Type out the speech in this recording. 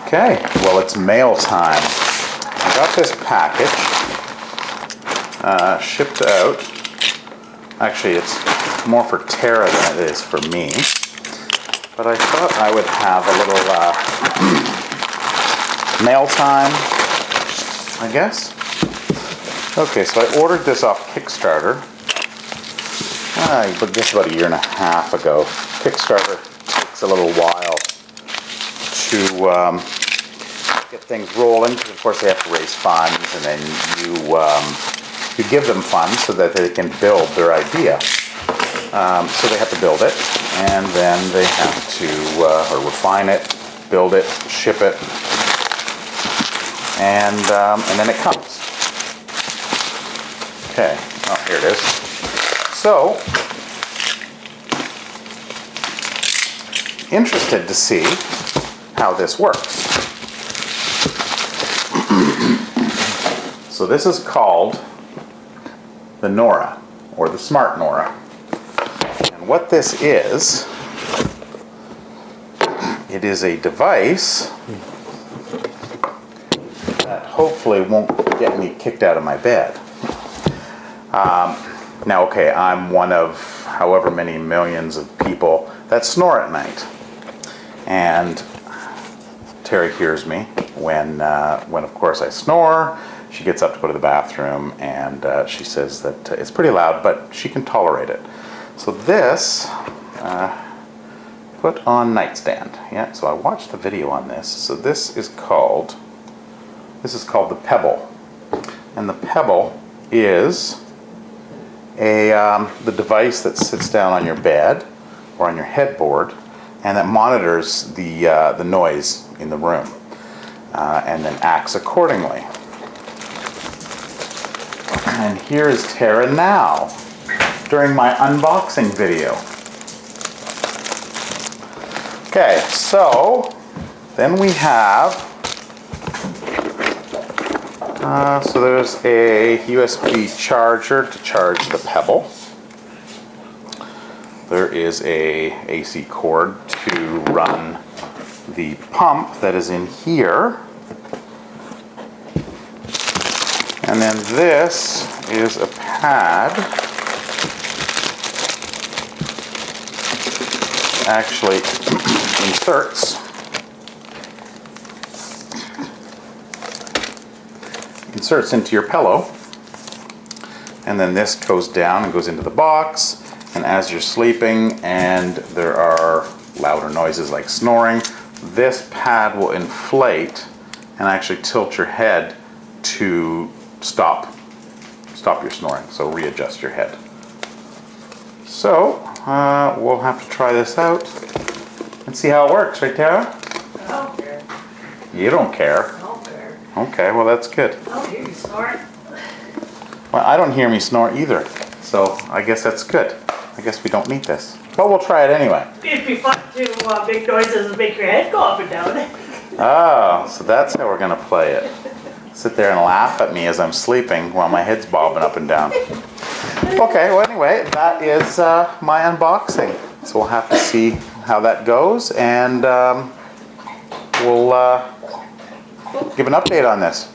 Okay, well, it's mail time. I got this package shipped out. Actually, it's more for Tara than it is for me. But I thought I would have a little mail time, I guess. Okay, so I ordered this off Kickstarter. I guess about a year and a half ago. Kickstarter takes a little while to get things rolling, because of course they have to raise funds, and then you give them funds so that they can build their idea. So they have to build it, and then they have to refine it, build it, ship it, and then it comes. Okay, oh, here it is. So, interested to see how this works. So this is called the Nora, or the Smart Nora. And what this is, it is a device that hopefully won't get me kicked out of my bed. Now, okay, I'm one of however many millions of people that snore at night. And Terry hears me when of course I snore. She gets up to go to the bathroom, and she says that it's pretty loud, but she can tolerate it. So this, put on nightstand. Yeah, so I watched the video on this. So this is called the Pebble. And the Pebble is the device that sits down on your bed or on your headboard, and that monitors the noise in the room, and then acts accordingly. And here is Tara now, during my unboxing video. Okay, so then we have, so there's a USB charger to charge the Pebble. There is a AC cord to run the pump that is in here. And then this is a pad. Actually inserts into your pillow. And then this goes down and goes into the box. And as you're sleeping and there are louder noises like snoring, this pad will inflate and actually tilt your head to stop your snoring, so readjust your head. So we'll have to try this out and see how it works, right, Tara? I don't care. You don't care? I don't care. Okay, well that's good. I don't hear you snort. Well, I don't hear me snore either, so I guess that's good. I guess we don't need this, but we'll try it anyway. It'd be fun to make noises and make your head go up and down. Oh, so that's how we're gonna play it. Sit there and laugh at me as I'm sleeping while my head's bobbing up and down. Okay, well anyway, that is my unboxing. So we'll have to see how that goes, and we'll give an update on this.